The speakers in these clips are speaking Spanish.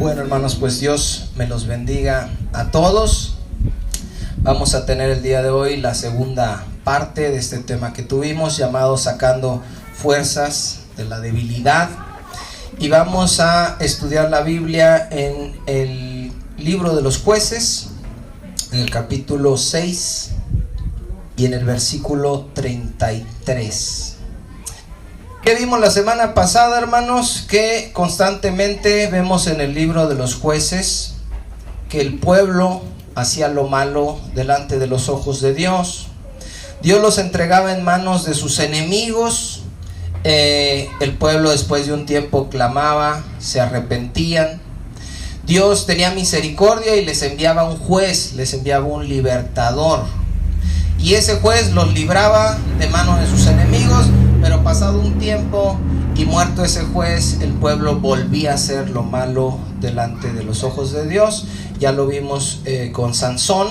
Bueno, hermanos, pues Dios me los bendiga a todos. Vamos a tener el día de hoy la segunda parte de este tema que tuvimos llamado Sacando Fuerzas de la Debilidad. Y vamos a estudiar la Biblia en el libro de los Jueces, en el capítulo 6 y en el versículo 33. ¿Qué vimos la semana pasada, hermanos? Que constantemente vemos en el libro de los Jueces que el pueblo hacía lo malo delante de los ojos de Dios. Dios los entregaba en manos de sus enemigos. El pueblo después de un tiempo clamaba, se arrepentían. Dios tenía misericordia y les enviaba un juez, les enviaba un libertador. Y ese juez los libraba de manos de sus enemigos, pero pasado un tiempo y muerto ese juez, el pueblo volvía a hacer lo malo delante de los ojos de Dios. Ya lo vimos con Sansón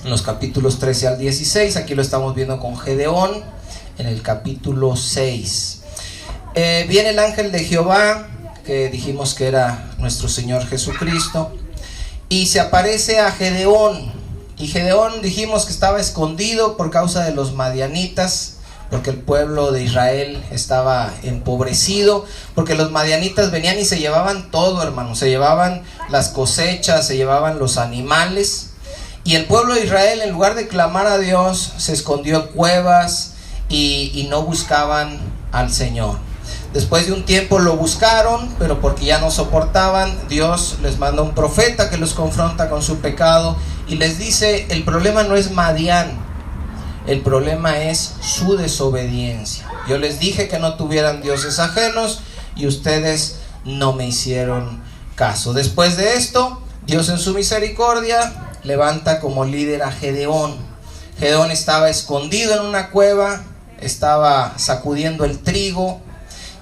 en los capítulos 13 al 16, aquí lo estamos viendo con Gedeón en el capítulo 6. Viene el ángel de Jehová, que dijimos que era nuestro Señor Jesucristo, y se aparece a Gedeón. Y Gedeón dijimos que estaba escondido por causa de los madianitas, porque el pueblo de Israel estaba empobrecido, porque los madianitas venían y se llevaban todo, hermanos, se llevaban las cosechas, se llevaban los animales, y el pueblo de Israel, en lugar de clamar a Dios, se escondió en cuevas y no buscaban al Señor. Después de un tiempo lo buscaron, pero porque ya no soportaban, Dios les manda un profeta que los confronta con su pecado y les dice: el problema no es Madián, el problema es su desobediencia. Yo les dije que no tuvieran dioses ajenos y ustedes no me hicieron caso. Después de esto, Dios en su misericordia levanta como líder a Gedeón. Gedeón estaba escondido en una cueva, estaba sacudiendo el trigo.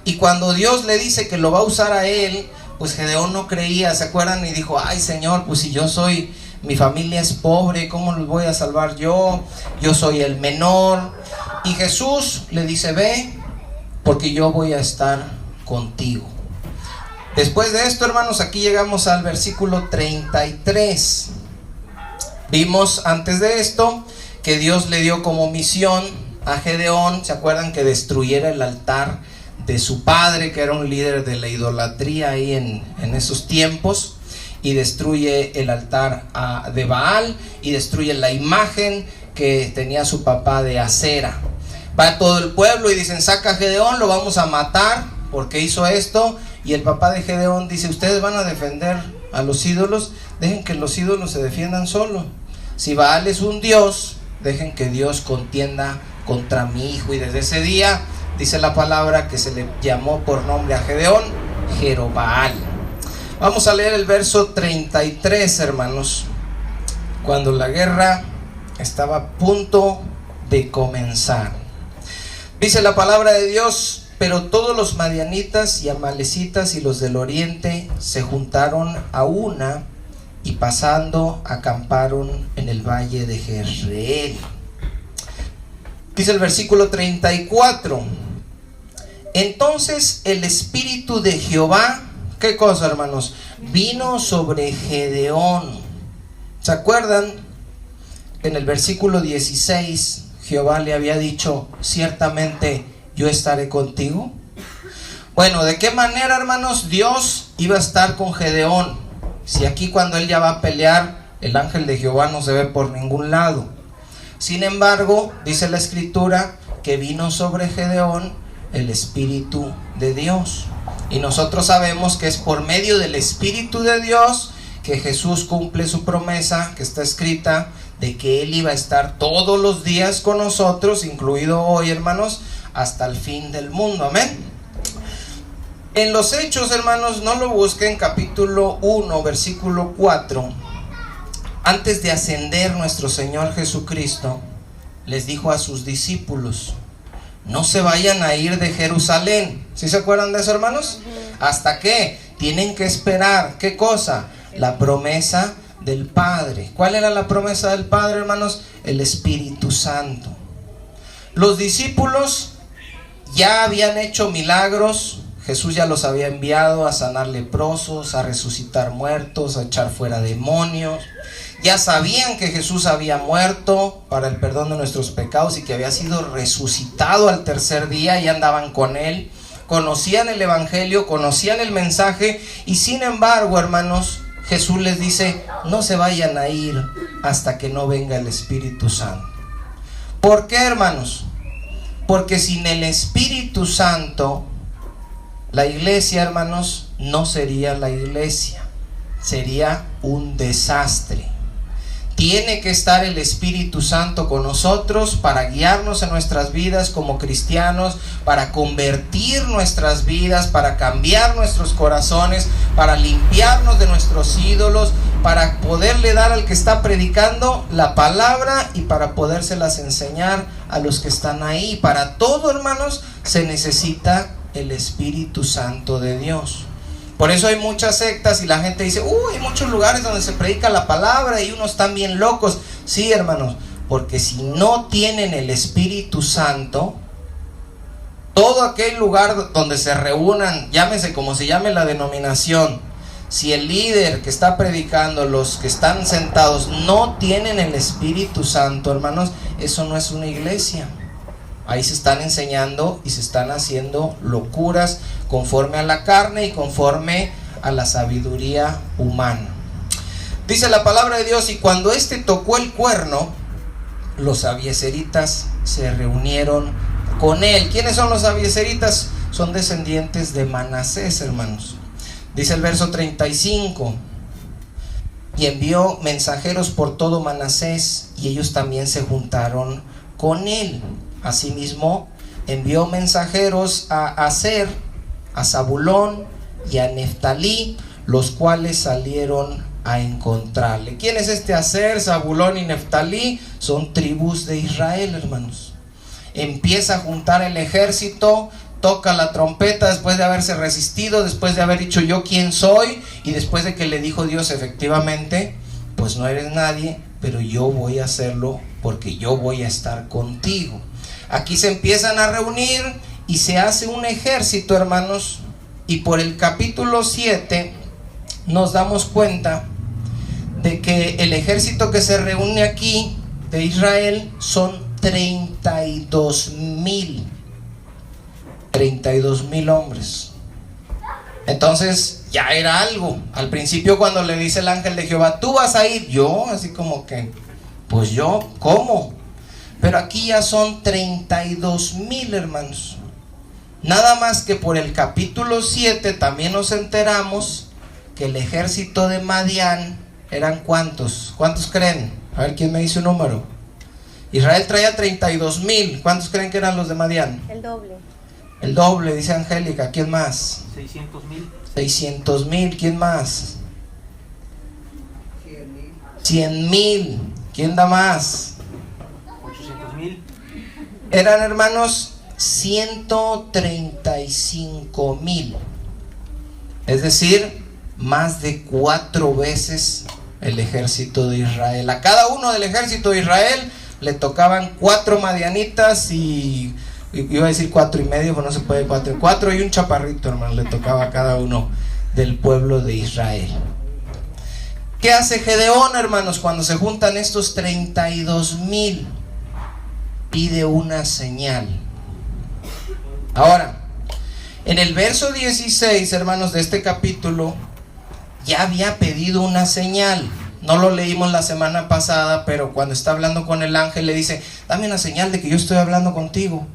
Y cuando Dios le dice que lo va a usar a él, pues Gedeón no creía, ¿se acuerdan? Y dijo: ay, Señor, pues si yo soy, mi familia es pobre, ¿cómo los voy a salvar yo? Yo soy el menor. Y Jesús le dice: ve, porque yo voy a estar contigo. Después de esto, hermanos, aquí llegamos al versículo 33. Vimos antes de esto que Dios le dio como misión a Gedeón, ¿se acuerdan? Que destruyera el altar de su padre, que era un líder de la idolatría ahí en esos tiempos, y destruye el altar de Baal y destruye la imagen que tenía su papá de Acera. Va todo el pueblo y dicen: saca a Gedeón, lo vamos a matar porque hizo esto. Y el papá de Gedeón dice: ustedes van a defender a los ídolos, dejen que los ídolos se defiendan solo. Si Baal es un dios, dejen que Dios contienda contra mi hijo. Y desde ese día dice la palabra que se le llamó por nombre a Gedeón Jerobbaal. Vamos a leer el verso 33, hermanos. Cuando la guerra estaba a punto de comenzar, dice la palabra de Dios: pero todos los madianitas y amalecitas y los del oriente se juntaron a una, y pasando acamparon en el valle de Jezreel. Dice el versículo 34: entonces el espíritu de Jehová, ¿qué cosa, hermanos? Vino sobre Gedeón. ¿Se acuerdan? En el versículo 16 Jehová le había dicho: ciertamente yo estaré contigo. Bueno, ¿de qué manera, hermanos, Dios iba a estar con Gedeón? Si aquí cuando él ya va a pelear, el ángel de Jehová no se ve por ningún lado. Sin embargo, dice la escritura que vino sobre Gedeón el Espíritu de Dios. Y nosotros sabemos que es por medio del Espíritu de Dios que Jesús cumple su promesa que está escrita de que Él iba a estar todos los días con nosotros, incluido hoy, hermanos, hasta el fin del mundo. Amén. En los Hechos, hermanos, no lo busquen, capítulo 1, versículo 4. Antes de ascender nuestro Señor Jesucristo, les dijo a sus discípulos: no se vayan a ir de Jerusalén. ¿Sí se acuerdan de eso, hermanos? ¿Hasta qué? Tienen que esperar, ¿qué cosa? La promesa del Padre. ¿Cuál era la promesa del Padre, hermanos? El Espíritu Santo. Los discípulos ya habían hecho milagros Jesús ya los había enviado a sanar leprosos, a resucitar muertos, a echar fuera demonios. Ya sabían que Jesús había muerto para el perdón de nuestros pecados y que había sido resucitado al tercer día, y andaban con él. Conocían el evangelio, conocían el mensaje, y sin embargo, hermanos, Jesús les dice: no se vayan a ir hasta que no venga el Espíritu Santo. ¿Por qué, hermanos? Porque sin el Espíritu Santo, la iglesia, hermanos, no sería la iglesia, sería un desastre. Tiene que estar el Espíritu Santo con nosotros para guiarnos en nuestras vidas como cristianos, para convertir nuestras vidas, para cambiar nuestros corazones, para limpiarnos de nuestros ídolos, para poderle dar al que está predicando la palabra y para podérselas enseñar a los que están ahí. Para todo, hermanos, se necesita el Espíritu Santo de Dios. Por eso hay muchas sectas y la gente dice: hay muchos lugares donde se predica la palabra y unos están bien locos. Sí, hermanos, porque si no tienen el Espíritu Santo, todo aquel lugar donde se reúnan, llámese como se llame la denominación, si el líder que está predicando, los que están sentados, no tienen el Espíritu Santo, hermanos, eso no es una iglesia. Ahí se están enseñando y se están haciendo locuras conforme a la carne y conforme a la sabiduría humana. Dice la palabra de Dios: y cuando éste tocó el cuerno, los abiezeritas se reunieron con él. ¿Quiénes son los abiezeritas? Son descendientes de Manasés, hermanos. Dice el verso 35: y envió mensajeros por todo Manasés, y ellos también se juntaron con él. Asimismo, envió mensajeros a Aser, a Zabulón y a Neftalí, los cuales salieron a encontrarle. ¿Quién es este Aser, Zabulón y Neftalí? Son tribus de Israel, hermanos. Empieza a juntar el ejército, toca la trompeta después de haberse resistido, después de haber dicho: yo quién soy, y después de que le dijo Dios: efectivamente, pues no eres nadie, pero yo voy a hacerlo porque yo voy a estar contigo. Aquí se empiezan a reunir y se hace un ejército, hermanos, y por el capítulo 7 nos damos cuenta de que el ejército que se reúne aquí de Israel son 32,000 hombres. Entonces ya era algo. Al principio, cuando le dice el ángel de Jehová: tú vas a ir, yo así como que, pues yo, ¿cómo? Pero aquí ya son 32,000, hermanos. Nada más que por el capítulo 7 también nos enteramos que el ejército de Madián eran ¿cuántos? ¿Cuántos creen? A ver, ¿quién me dice un número? Israel traía 32,000. ¿Cuántos creen que eran los de Madián? El doble. El doble, dice Angélica. ¿Quién más? 600,000. 600,000. ¿Quién más? 100,000. ¿Quién da más? 800,000. Eran, hermanos, 135,000. Es decir, más de 4 veces el ejército de Israel. A cada uno del ejército de Israel le tocaban 4 madianitas y iba a decir 4 y medio, pero no se puede, 4 y un chaparrito, hermano, le tocaba a cada uno del pueblo de Israel. ¿Qué hace Gedeón, hermanos, cuando se juntan estos 32,000? Pide una señal. Ahora, en el verso 16, hermanos, de este capítulo, ya había pedido una señal. No lo leímos la semana pasada, pero cuando está hablando con el ángel le dice: dame una señal de que yo estoy hablando contigo.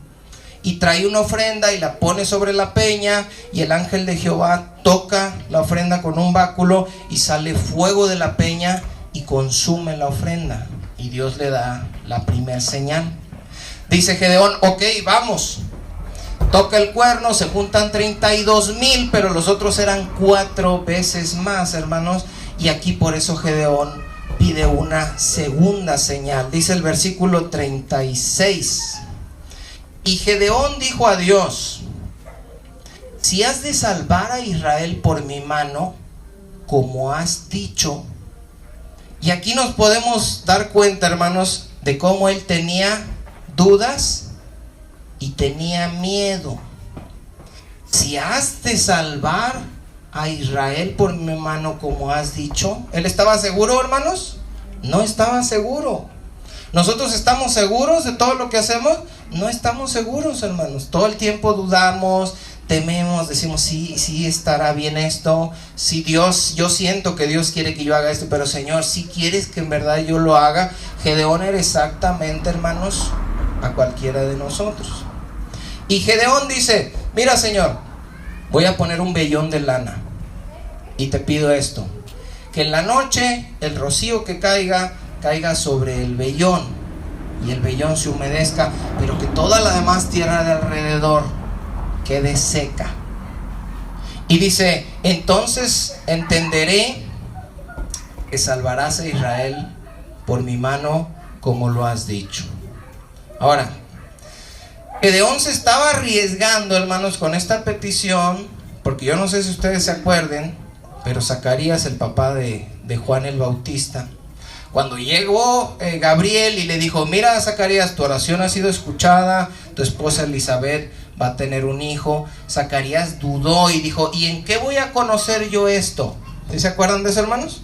Y trae una ofrenda y la pone sobre la peña, y el ángel de Jehová toca la ofrenda con un báculo y sale fuego de la peña y consume la ofrenda. Y Dios le da la primer señal. Dice Gedeón: ok, vamos. Toca el cuerno, se juntan 32,000, pero los otros eran 4 veces más, hermanos. Y aquí por eso Gedeón pide una segunda señal. Dice el versículo 36. Y Gedeón dijo a Dios: si has de salvar a Israel por mi mano, como has dicho. Y aquí nos podemos dar cuenta, hermanos, de cómo él tenía dudas y tenía miedo. si has de salvar a Israel por mi mano como has dicho. ¿Él estaba seguro, hermanos? No estaba seguro. ¿Nosotros estamos seguros de todo lo que hacemos? No estamos seguros, hermanos. Todo el tiempo dudamos, tememos, decimos, sí estará bien esto. Si Dios, yo siento que Dios quiere que yo haga esto, pero Señor, si quieres que en verdad yo lo haga. Gedeón era exactamente, hermanos, a cualquiera de nosotros. Y Gedeón dice, mira, Señor, voy a poner un vellón de lana y te pido esto, que en la noche el rocío que caiga sobre el vellón y el vellón se humedezca, pero que toda la demás tierra de alrededor quede seca. Y dice, entonces entenderé que salvarás a Israel por mi mano como lo has dicho. Ahora, Gedeón se estaba arriesgando, hermanos, con esta petición, porque yo no sé si ustedes se acuerden, pero Zacarías, el papá de Juan el Bautista, cuando llegó Gabriel y le dijo, mira, Zacarías, tu oración ha sido escuchada, tu esposa Elizabeth va a tener un hijo. Zacarías dudó y dijo, ¿y en qué voy a conocer yo esto? ¿Sí se acuerdan de eso, hermanos?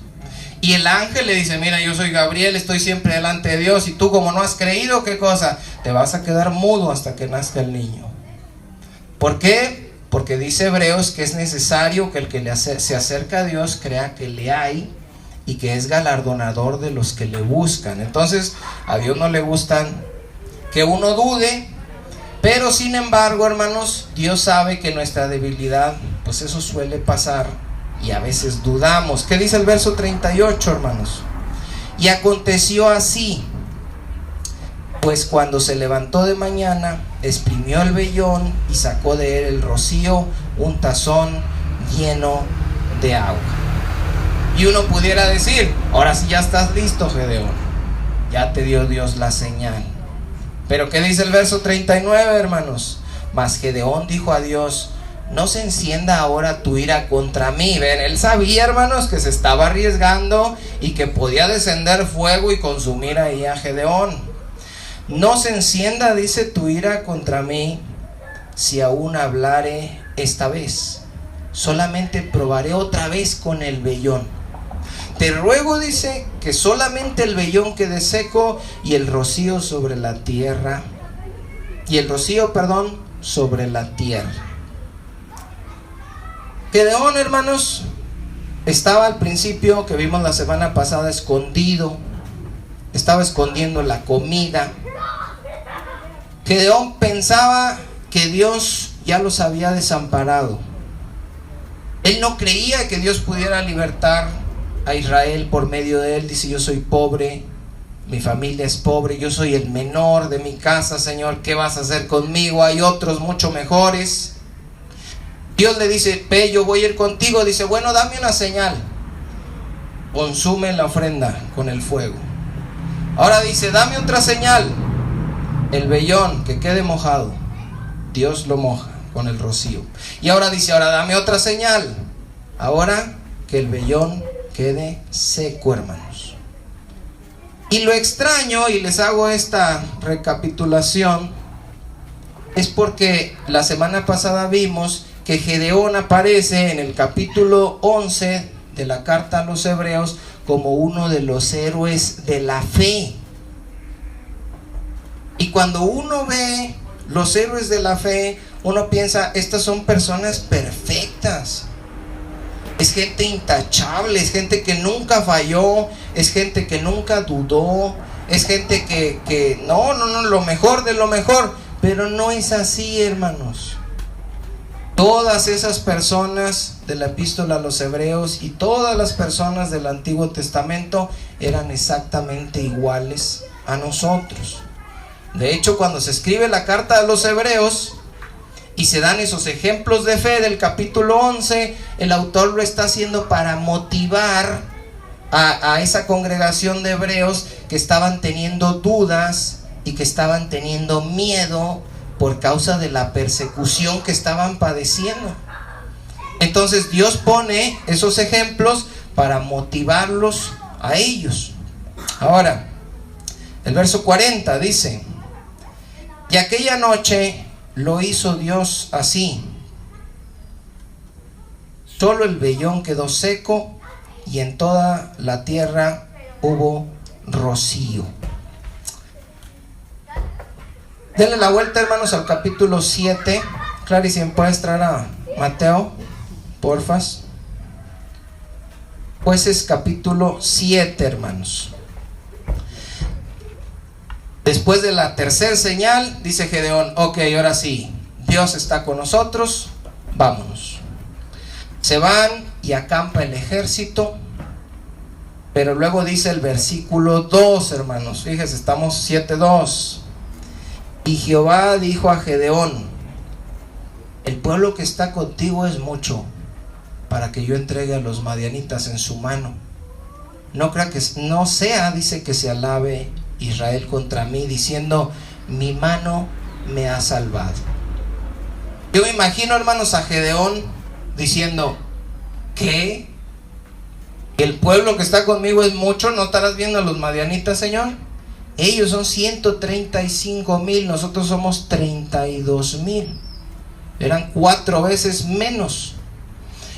Y el ángel le dice, mira, yo soy Gabriel, estoy siempre delante de Dios, y tú como no has creído, ¿qué cosa? Te vas a quedar mudo hasta que nazca el niño. ¿Por qué? Porque dice Hebreos que es necesario que el que se acerca a Dios crea que le hay y que es galardonador de los que le buscan. Entonces, a Dios no le gustan que uno dude, pero sin embargo, hermanos, Dios sabe que nuestra debilidad, pues eso suele pasar y a veces dudamos. ¿Qué dice el verso 38, hermanos? Y aconteció así, pues cuando se levantó de mañana, exprimió el vellón y sacó de él el rocío, un tazón lleno de agua. Y uno pudiera decir, ahora sí ya estás listo, Gedeón, ya te dio Dios la señal. Pero ¿qué dice el verso 39, hermanos? Mas Gedeón dijo a Dios, no se encienda ahora tu ira contra mí. Ven, él sabía, hermanos, que se estaba arriesgando y que podía descender fuego y consumir ahí a Gedeón. No se encienda, dice, tu ira contra mí, si aún hablare esta vez. Solamente probaré otra vez con el vellón. Te ruego, dice, que solamente el vellón quede seco y el rocío sobre la tierra. Sobre la tierra. Gedeón, hermanos, estaba al principio, que vimos la semana pasada, escondido. Estaba escondiendo la comida. Gedeón pensaba que Dios ya los había desamparado. Él no creía que Dios pudiera libertar a Israel por medio de él. Dice, yo soy pobre, mi familia es pobre, yo soy el menor de mi casa, Señor, ¿qué vas a hacer conmigo? Hay otros mucho mejores. Dios le dice, ve, yo voy a ir contigo. Dice, bueno, dame una señal. Consume la ofrenda con el fuego. Ahora dice, dame otra señal. El vellón que quede mojado, Dios lo moja con el rocío. Y ahora dice, ahora dame otra señal. Ahora que el vellón quede seco, hermanos. Y lo extraño, y les hago esta recapitulación, es porque la semana pasada vimos que Gedeón aparece en el capítulo 11 de la carta a los Hebreos como uno de los héroes de la fe. Y cuando uno ve los héroes de la fe, uno piensa, estas son personas perfectas. Es gente intachable, es gente que nunca falló, es gente que nunca dudó, es gente que no, lo mejor de lo mejor. Pero no es así, hermanos. Todas esas personas de la epístola a los Hebreos y todas las personas del Antiguo Testamento eran exactamente iguales a nosotros. De hecho, cuando se escribe la carta a los Hebreos y se dan esos ejemplos de fe del capítulo 11, el autor lo está haciendo para motivar a esa congregación de hebreos que estaban teniendo dudas y que estaban teniendo miedo por causa de la persecución que estaban padeciendo. Entonces Dios pone esos ejemplos para motivarlos a ellos. Ahora, el verso 40 dice, y aquella noche lo hizo Dios así, Solo el vellón quedó seco y en toda la tierra hubo rocío. Denle la vuelta, hermanos, al capítulo 7. Clary, si me puedes traer a Mateo, porfas. Jueces capítulo 7, hermanos. Después de la tercera señal, dice Gedeón: ok, ahora sí, Dios está con nosotros, vámonos. Se van y acampa el ejército. Pero luego dice el versículo 2, hermanos. Fíjense, estamos 7:2. Y Jehová dijo a Gedeón: el pueblo que está contigo es mucho para que yo entregue a los madianitas en su mano. No crea que no sea, dice, que se alabe Israel contra mí, diciendo: mi mano me ha salvado. Yo me imagino, hermanos, a Gedeón diciendo: ¿qué? ¿El pueblo que está conmigo es mucho? ¿No estarás viendo a los madianitas, Señor? Ellos son 135,000, nosotros somos 32,000. Eran 4 veces menos.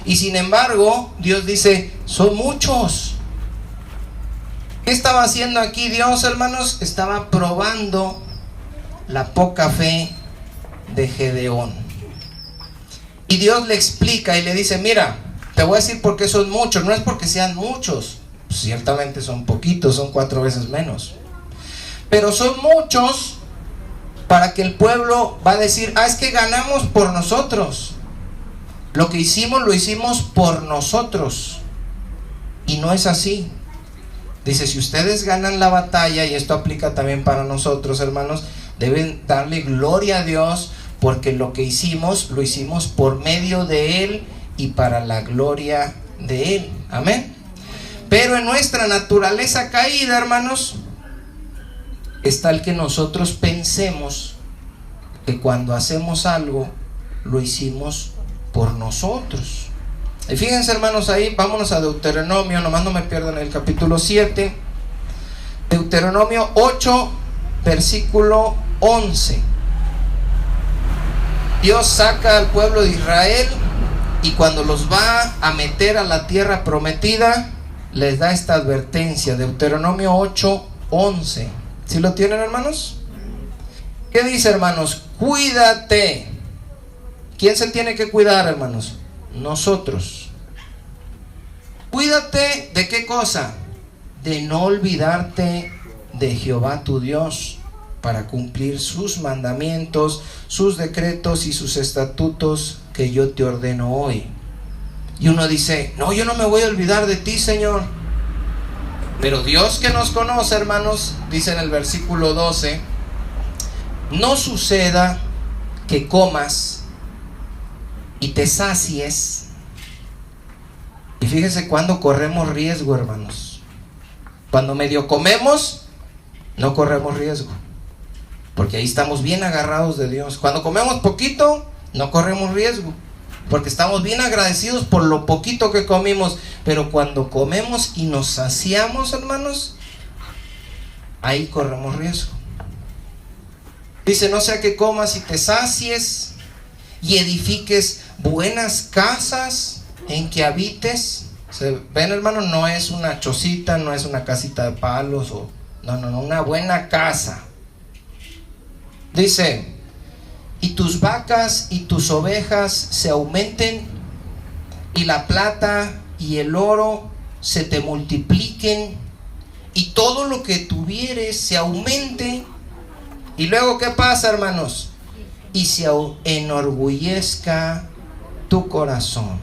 Y sin embargo, Dios dice: son muchos. ¿Qué estaba haciendo aquí Dios, hermanos? Estaba probando la poca fe de Gedeón. Y Dios le explica y le dice: mira, te voy a decir por qué son muchos. No es porque sean muchos, pues ciertamente son poquitos, son 4 veces menos. Pero son muchos para que el pueblo va a decir: es que ganamos por nosotros. Lo que hicimos, lo hicimos por nosotros. Y no es así. Dice: si ustedes ganan la batalla, y esto aplica también para nosotros, hermanos, deben darle gloria a Dios, porque lo que hicimos, lo hicimos por medio de Él y para la gloria de Él. Amén. Pero en nuestra naturaleza caída, hermanos, está el que nosotros pensemos que cuando hacemos algo, lo hicimos por nosotros. Y fíjense, hermanos, ahí, vámonos a Deuteronomio, nomás no me pierdan el capítulo 7. Deuteronomio 8, versículo 11. Dios saca al pueblo de Israel y cuando los va a meter a la tierra prometida, les da esta advertencia. Deuteronomio 8, 11. ¿Sí lo tienen, hermanos? ¿Qué dice, hermanos? Cuídate. ¿Quién se tiene que cuidar, hermanos? Nosotros. Cuídate ¿de qué cosa? De no olvidarte de Jehová tu Dios, para cumplir sus mandamientos, sus decretos y sus estatutos que yo te ordeno hoy. Y uno dice: no, yo no me voy a olvidar de ti, Señor. Pero Dios, que nos conoce, hermanos, dice en el versículo 12: no suceda que comas y te sacies. Y fíjese cuando corremos riesgo, hermanos. Cuando medio comemos, no corremos riesgo, porque ahí estamos bien agarrados de Dios. Cuando comemos poquito, no corremos riesgo, porque estamos bien agradecidos por lo poquito que comimos. Pero cuando comemos y nos saciamos, hermanos, ahí corremos riesgo. Dice: no sea que comas y te sacies y edifiques buenas casas en que habites. ¿Se ven, hermano? No es una chocita, no es una casita de palos, no, una buena casa. Dice: y tus vacas y tus ovejas se aumenten, y la plata y el oro se te multipliquen, y todo lo que tuvieres se aumente. Y luego, ¿qué pasa, hermanos? Y se enorgullezca tu corazón.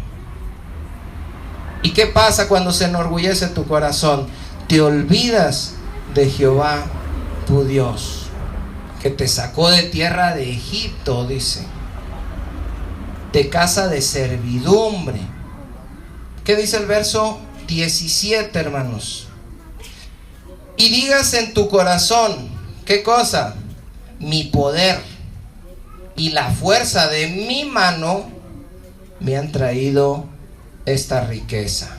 ¿Y qué pasa cuando se enorgullece tu corazón? Te olvidas de Jehová tu Dios, que te sacó de tierra de Egipto, dice, de casa de servidumbre. ¿Qué dice el verso 17, hermanos? Y digas en tu corazón: ¿qué cosa? Mi poder y la fuerza de mi mano me han traído esta riqueza.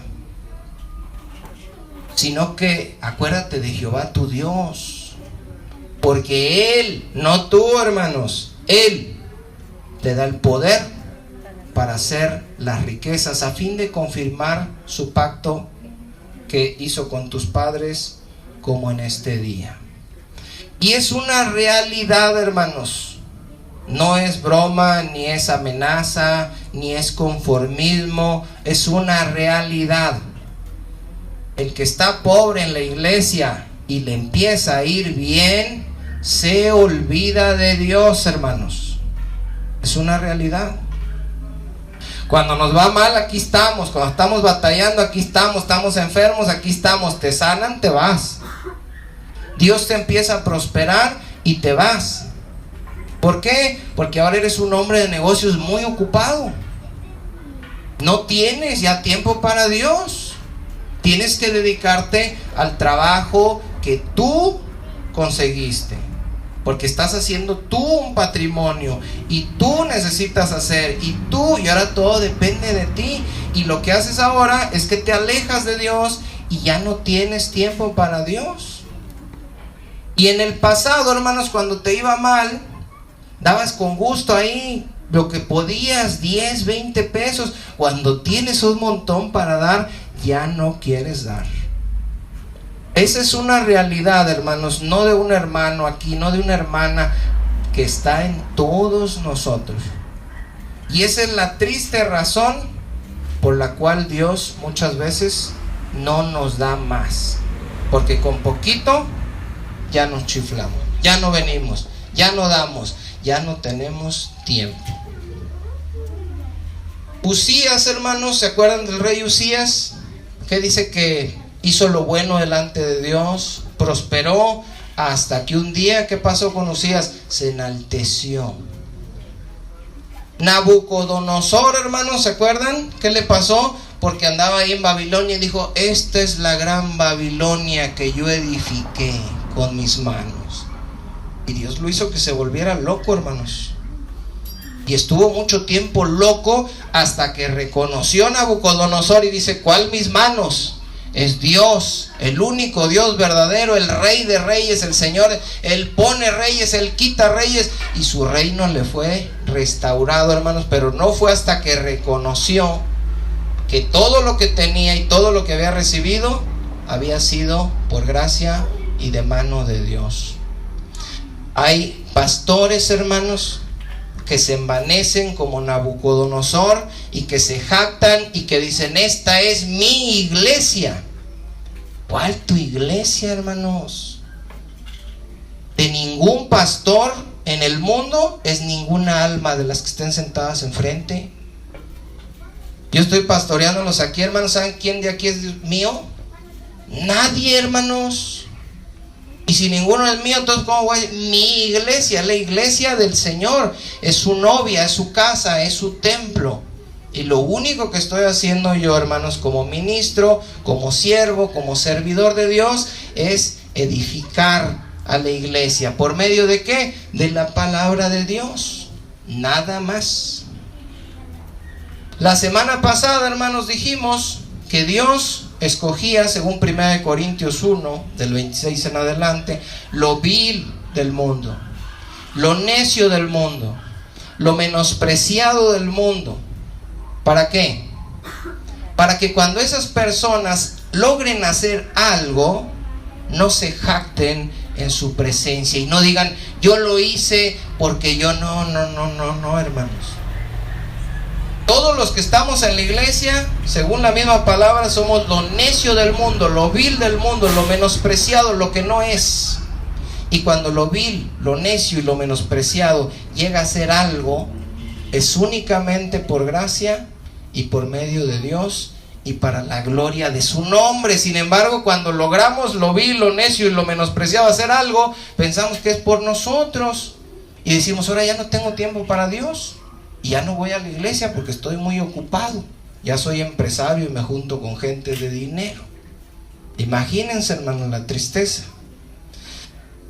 Sino que acuérdate de Jehová tu Dios, porque Él, no tú, hermanos, Él te da el poder para hacer las riquezas, a fin de confirmar su pacto que hizo con tus padres, como en este día. Y es una realidad, hermanos. No es broma, ni es amenaza, ni es conformismo. Es una realidad. El que está pobre en la iglesia y le empieza a ir bien, se olvida de Dios, hermanos. Es una realidad. Cuando nos va mal, aquí estamos. Cuando estamos batallando, aquí estamos. Estamos enfermos, aquí estamos. Te sanan, te vas. Dios te empieza a prosperar y te vas. ¿Por qué? Porque ahora eres un hombre de negocios muy ocupado. No tienes ya tiempo para Dios. Tienes que dedicarte al trabajo que tú conseguiste. Porque estás haciendo tú un patrimonio y tú necesitas hacer y ahora todo depende de ti. Y lo que haces ahora es que te alejas de Dios y ya no tienes tiempo para Dios. Y en el pasado, hermanos, cuando te iba mal, dabas con gusto ahí lo que podías, 10, 20 pesos. Cuando tienes un montón para dar, ya no quieres dar. Esa es una realidad, hermanos, no de un hermano aquí, no de una hermana, que está en todos nosotros. Y esa es la triste razón por la cual Dios muchas veces no nos da más. Porque con poquito ya nos chiflamos, ya no venimos, ya no damos, ya no tenemos tiempo. Usías, hermanos, ¿se acuerdan del rey Usías? Que dice que hizo lo bueno delante de Dios, prosperó, hasta que un día, ¿qué pasó con Usías? Se enalteció. Nabucodonosor, hermanos, ¿se acuerdan? ¿Qué le pasó? Porque andaba ahí en Babilonia y dijo: esta es la gran Babilonia que yo edifiqué con mis manos. Y Dios lo hizo que se volviera loco, hermanos. Y estuvo mucho tiempo loco hasta que reconoció Nabucodonosor y dice: ¿cuál mis manos? Es Dios, el único Dios verdadero, el Rey de reyes, el Señor. Él pone reyes, Él quita reyes, y su reino le fue restaurado, hermanos. Pero no fue hasta que reconoció que todo lo que tenía y todo lo que había recibido había sido por gracia y de mano de Dios. Hay pastores, hermanos, que se envanecen como Nabucodonosor y que se jactan y que dicen: esta es mi iglesia. ¿Cuál tu iglesia, hermanos? De ningún pastor en el mundo es ninguna alma de las que estén sentadas enfrente. Yo estoy pastoreándolos aquí, hermanos. ¿Saben quién de aquí es mío? Nadie, hermanos. Y si ninguno es mío, entonces ¿cómo voy a decir? Mi iglesia, la iglesia del Señor, es su novia, es su casa, es su templo. Y lo único que estoy haciendo yo, hermanos, como ministro, como siervo, como servidor de Dios, es edificar a la iglesia. ¿Por medio de qué? De la palabra de Dios. Nada más. La semana pasada, hermanos, dijimos que Dios escogía, según 1 Corintios 1, del 26 en adelante, lo vil del mundo, lo necio del mundo, lo menospreciado del mundo. ¿Para qué? Para que cuando esas personas logren hacer algo, no se jacten en su presencia y no digan: yo lo hice porque yo no, hermanos. Todos los que estamos en la iglesia, según la misma palabra, somos lo necio del mundo, lo vil del mundo, lo menospreciado, lo que no es. Y cuando lo vil, lo necio y lo menospreciado llega a ser algo, es únicamente por gracia y por medio de Dios y para la gloria de su nombre. Sin embargo, cuando logramos lo vil, lo necio y lo menospreciado hacer algo, pensamos que es por nosotros y decimos: ahora ya no tengo tiempo para Dios. Y ya no voy a la iglesia porque estoy muy ocupado. Ya soy empresario y me junto con gente de dinero. Imagínense, hermanos, la tristeza.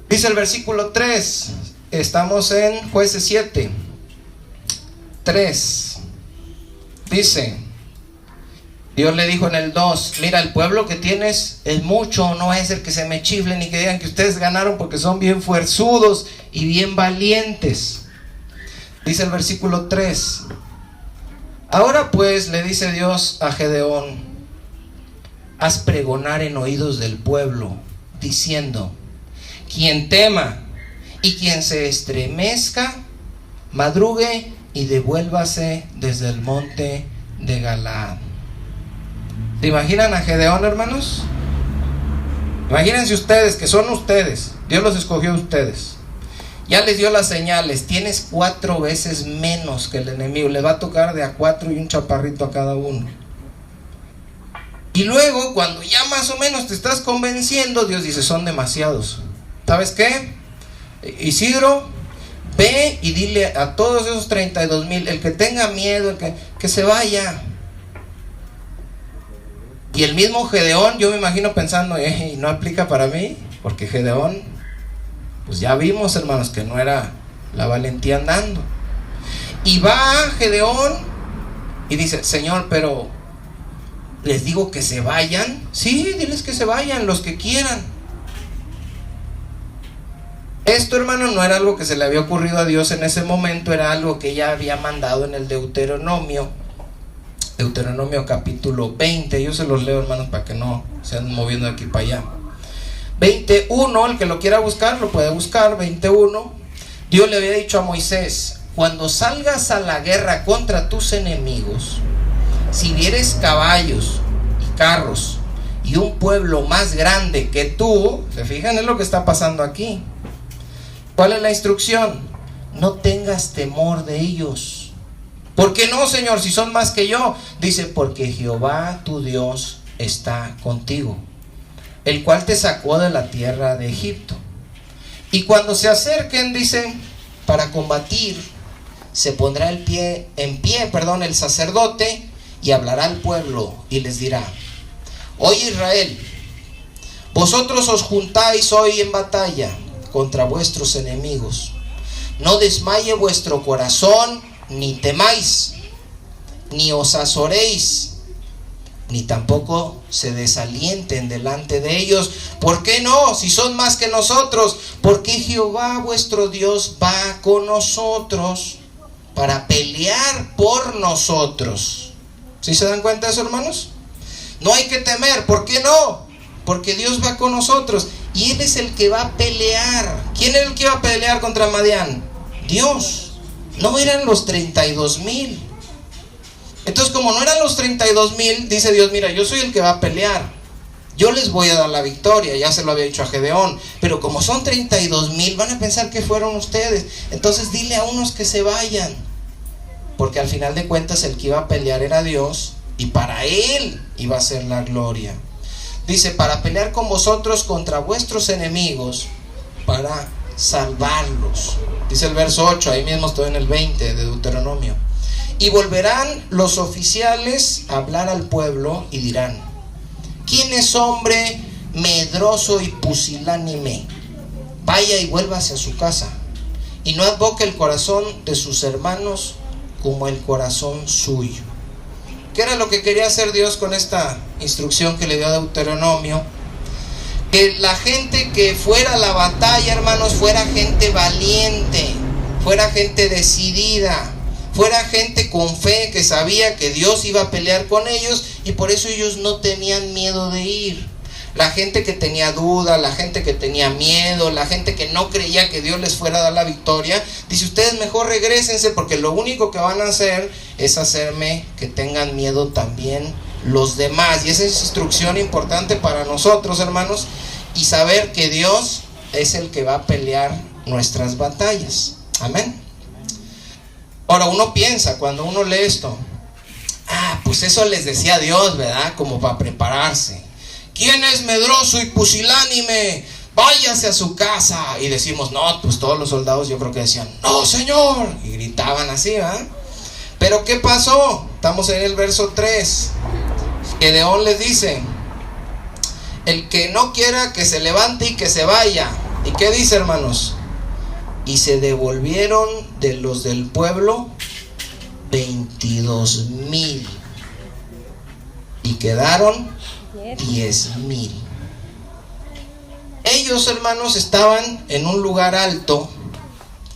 Dice el versículo 3. Estamos en Jueces 7, 3. Dice: Dios le dijo en el 2: mira, el pueblo que tienes es mucho, no es el que se me chiflen y que digan que ustedes ganaron porque son bien fuerzudos y bien valientes. Dice el versículo 3: Ahora pues, le dice Dios a Gedeón, haz pregonar en oídos del pueblo, diciendo, quien tema y quien se estremezca, madrugue y devuélvase desde el monte de Galaad. ¿Se imaginan a Gedeón, hermanos? Imagínense ustedes, que son ustedes, Dios los escogió a ustedes, ya les dio las señales, tienes 4 veces menos que el enemigo, le va a tocar de a 4 y un chaparrito a cada uno. Y luego, cuando ya más o menos te estás convenciendo, Dios dice, son demasiados. ¿Sabes qué? Isidro, ve y dile a todos esos 32,000, el que tenga miedo, que se vaya. Y el mismo Gedeón, yo me imagino pensando, no aplica para mí, porque Gedeón, pues ya vimos, hermanos, que no era la valentía andando. Y va Gedeón y dice, Señor, pero les digo que se vayan. Sí, diles que se vayan, los que quieran. Esto, hermano, no era algo que se le había ocurrido a Dios en ese momento, era algo que ya había mandado en el Deuteronomio capítulo 20, yo se los leo, hermanos, para que no se anden moviendo de aquí para allá. 21, el que lo quiera buscar, lo puede buscar. 21, Dios le había dicho a Moisés, cuando salgas a la guerra contra tus enemigos, si vieres caballos y carros y un pueblo más grande que tú, se fijan en lo que está pasando aquí. ¿Cuál es la instrucción? No tengas temor de ellos. ¿Por qué no, Señor, si son más que yo? Dice, porque Jehová tu Dios está contigo, el cual te sacó de la tierra de Egipto. Y cuando se acerquen, dice, para combatir, se pondrá en pie el sacerdote, y hablará al pueblo y les dirá, oye Israel, vosotros os juntáis hoy en batalla contra vuestros enemigos. No desmaye vuestro corazón, ni temáis, ni os azoréis, ni tampoco se desalienten delante de ellos. ¿Por qué no? Si son más que nosotros. Porque Jehová vuestro Dios va con nosotros para pelear por nosotros. ¿Sí se dan cuenta de eso, hermanos? No hay que temer. ¿Por qué no? Porque Dios va con nosotros y Él es el que va a pelear. ¿Quién era el que iba a pelear contra Madián? Dios. No eran los 32,000. Entonces, como no eran los 32,000, dice Dios, mira, yo soy el que va a pelear, yo les voy a dar la victoria. Ya se lo había dicho a Gedeón, pero como son 32,000, van a pensar que fueron ustedes. Entonces dile a unos que se vayan, porque al final de cuentas el que iba a pelear era Dios, y para Él iba a ser la gloria. Dice, para pelear con vosotros contra vuestros enemigos, para salvarlos. Dice el verso 8, ahí mismo estoy en el 20 de Deuteronomio. Y volverán los oficiales a hablar al pueblo y dirán, ¿quién es hombre medroso y pusilánime? Vaya y vuélvase a su casa, y no advoque el corazón de sus hermanos como el corazón suyo. ¿Qué era lo que quería hacer Dios con esta instrucción que le dio a Deuteronomio? Que la gente que fuera a la batalla, hermanos, fuera gente valiente, fuera gente decidida, fuera gente con fe, que sabía que Dios iba a pelear con ellos, y por eso ellos no tenían miedo de ir. La gente que tenía duda, la gente que tenía miedo, la gente que no creía que Dios les fuera a dar la victoria, dice, ustedes mejor regrésense, porque lo único que van a hacer es hacerme que tengan miedo también los demás. Y esa es instrucción importante para nosotros, hermanos, y saber que Dios es el que va a pelear nuestras batallas. Amén. Ahora uno piensa, cuando uno lee esto, pues eso les decía Dios, ¿verdad? Como para prepararse. ¿Quién es medroso y pusilánime? Váyase a su casa. Y decimos, no, pues todos los soldados yo creo que decían, no, Señor. Y gritaban así, ¿verdad? Pero ¿qué pasó? Estamos en el verso 3. Gedeón les dice, el que no quiera que se levante y que se vaya. ¿Y qué dice, hermanos? Y se devolvieron de los del pueblo 22,000. Y quedaron 10,000. Ellos, hermanos, estaban en un lugar alto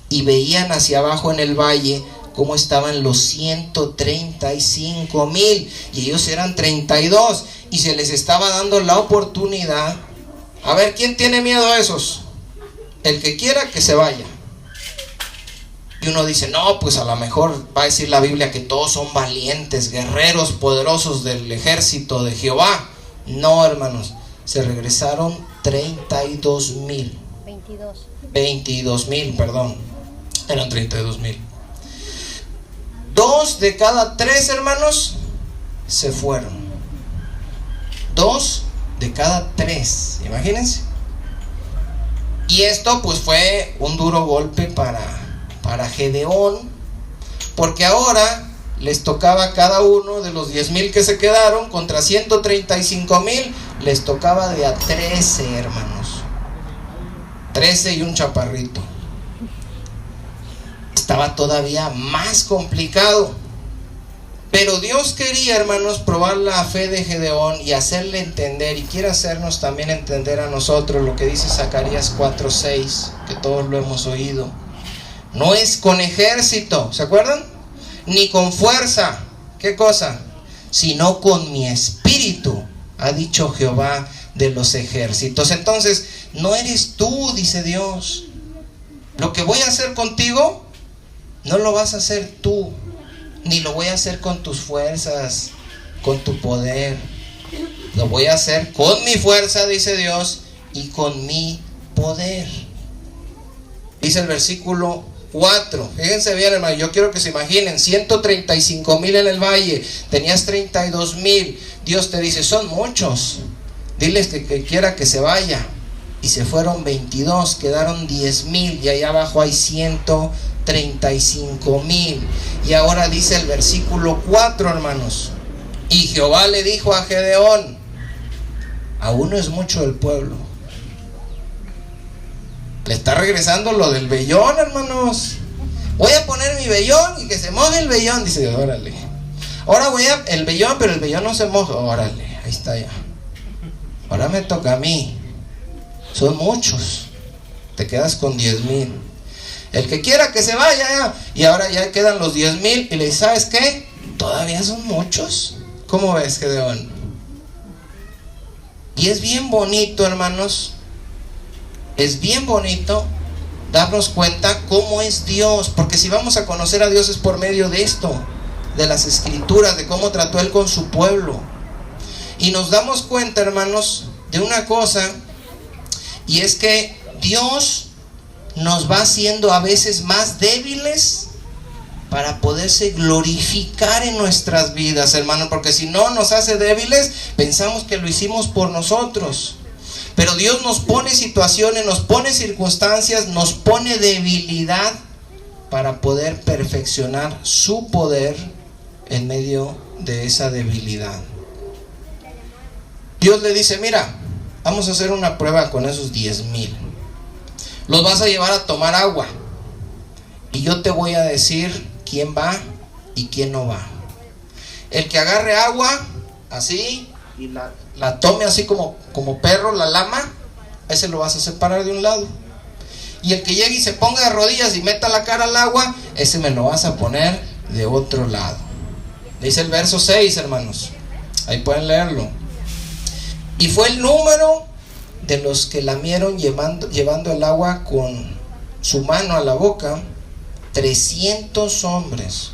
y veían hacia abajo en el valle cómo estaban los 135,000 y ellos eran 32 y se les estaba dando la oportunidad. A ver, ¿quién tiene miedo a esos? El que quiera que se vaya. Y uno dice, no, pues a lo mejor va a decir la Biblia que todos son valientes, guerreros poderosos del ejército de Jehová. No, hermanos, se regresaron 32,000. 22,000, perdón. Eran 32,000. 2 de cada 3, hermanos, se fueron. 2 de cada 3, imagínense. Y esto pues fue un duro golpe para Gedeón, porque ahora les tocaba a cada uno de los 10,000 que se quedaron contra 135,000, les tocaba de a 13, hermanos. 13 y un chaparrito. Estaba todavía más complicado. Pero Dios quería, hermanos, probar la fe de Gedeón y hacerle entender, y quiere hacernos también entender a nosotros lo que dice Zacarías 4:6, que todos lo hemos oído. No es con ejército, ¿se acuerdan? Ni con fuerza, ¿qué cosa? Sino con mi espíritu, ha dicho Jehová de los ejércitos. Entonces, no eres tú, dice Dios. Lo que voy a hacer contigo, no lo vas a hacer tú, ni lo voy a hacer con tus fuerzas, con tu poder. Lo voy a hacer con mi fuerza, dice Dios, y con mi poder. Dice el versículo 4. Fíjense bien, hermano, yo quiero que se imaginen, 135,000 en el valle, tenías 32,000. Dios te dice, son muchos, diles que quiera que se vaya. Y se fueron 22, quedaron 10,000, y ahí abajo hay 135,000. Y ahora dice el versículo 4, hermanos, y Jehová le dijo a Gedeón, aún no es mucho el pueblo. Le está regresando lo del vellón, hermanos. Voy a poner mi vellón y que se moje el vellón. Dice, órale. Ahora el vellón, pero el vellón no se moja. Órale, ahí está ya. Ahora me toca a mí. Son muchos. Te quedas con 10,000. El que quiera que se vaya ya. Y ahora ya quedan los 10,000. Y le dice, ¿sabes qué? Todavía son muchos. ¿Cómo ves, Gedeón? Y es bien bonito, hermanos. Es bien bonito darnos cuenta cómo es Dios, porque si vamos a conocer a Dios es por medio de esto, de las escrituras, de cómo trató Él con su pueblo. Y nos damos cuenta, hermanos, de una cosa, y es que Dios nos va haciendo a veces más débiles para poderse glorificar en nuestras vidas, hermano, porque si no nos hace débiles, pensamos que lo hicimos por nosotros. Pero Dios nos pone situaciones, nos pone circunstancias, nos pone debilidad para poder perfeccionar su poder en medio de esa debilidad. Dios le dice, mira, vamos a hacer una prueba con esos 10,000. Los vas a llevar a tomar agua. Y yo te voy a decir quién va y quién no va. El que agarre agua, así, y la tome así como perro, la lama, ese lo vas a separar de un lado. Y el que llegue y se ponga de rodillas y meta la cara al agua, ese me lo vas a poner de otro lado. Dice el verso 6, hermanos. Ahí pueden leerlo. Y fue el número de los que lamieron llevando el agua con su mano a la boca, 300 hombres.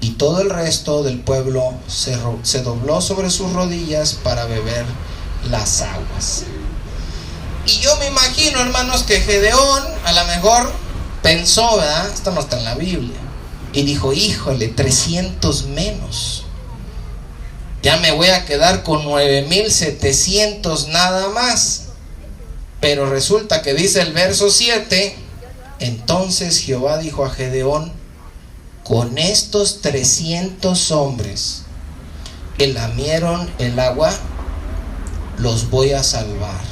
Y todo el resto del pueblo se dobló sobre sus rodillas para beber las aguas. Y yo me imagino, hermanos, que Gedeón a lo mejor pensó, ¿verdad? Esto no está en la Biblia. Y dijo, híjole, 300 menos. Ya me voy a quedar con 9,700 nada más. Pero resulta que dice el verso 7, entonces Jehová dijo a Gedeón, con estos 300 hombres que lamieron el agua, los voy a salvar.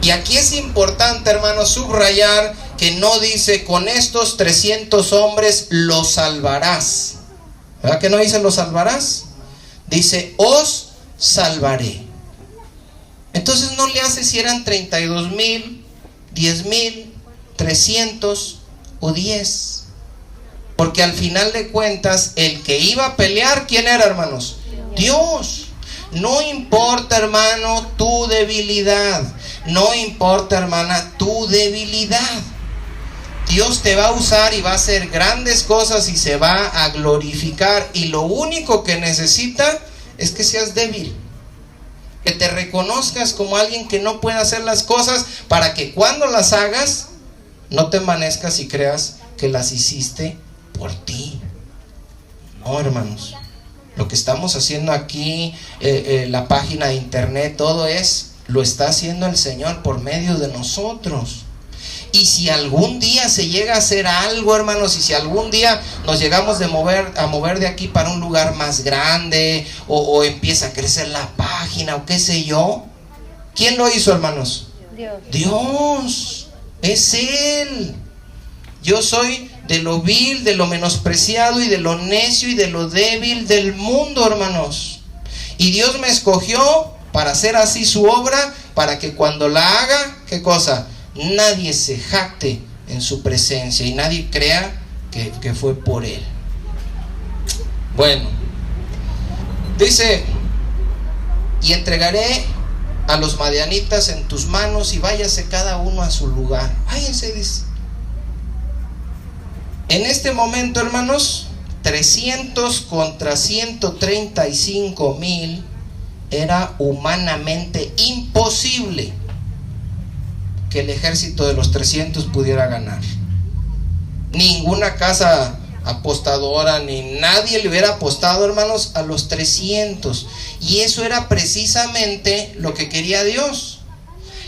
Y aquí es importante, hermanos, subrayar que no dice con estos 300 hombres los salvarás. ¿Verdad que no dice los salvarás? Dice os salvaré. Entonces no le hace si eran 32,000, 10,000, 300 o 10. Porque al final de cuentas, el que iba a pelear, ¿quién era, hermanos? Dios. No importa, hermano, tu debilidad. No importa, hermana, tu debilidad. Dios te va a usar y va a hacer grandes cosas y se va a glorificar. Y lo único que necesita es que seas débil. Que te reconozcas como alguien que no puede hacer las cosas, para que cuando las hagas, no te envanezcas y creas que las hiciste por ti. No, hermanos. Lo que estamos haciendo aquí, la página de internet, todo lo está haciendo el Señor por medio de nosotros. Y si algún día se llega a hacer algo, hermanos, y si algún día nos llegamos a mover de aquí para un lugar más grande, o empieza a crecer la página, o qué sé yo, ¿quién lo hizo, hermanos? Dios. Es Él. Yo soy de lo vil, de lo menospreciado y de lo necio y de lo débil del mundo, hermanos. Y Dios me escogió para hacer así su obra, para que cuando la haga, ¿qué cosa? Nadie se jacte en su presencia y nadie crea que fue por Él. Bueno, dice: y entregaré a los madianitas en tus manos, y váyase cada uno a su lugar. Váyanse, dice. En este momento, hermanos, 300 contra 135,000 era humanamente imposible que el ejército de los 300 pudiera ganar. Ninguna casa apostadora ni nadie le hubiera apostado, hermanos, a los 300. Y eso era precisamente lo que quería Dios,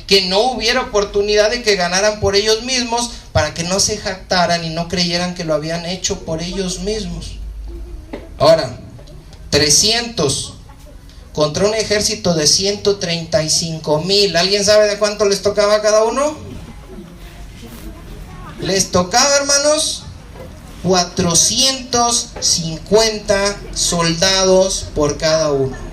que no hubiera oportunidad de que ganaran por ellos mismos, para que no se jactaran y no creyeran que lo habían hecho por ellos mismos. Ahora, 300 contra un ejército de 135,000. ¿Alguien sabe de cuánto les tocaba a cada uno? Les tocaba, hermanos, 450 soldados por cada uno.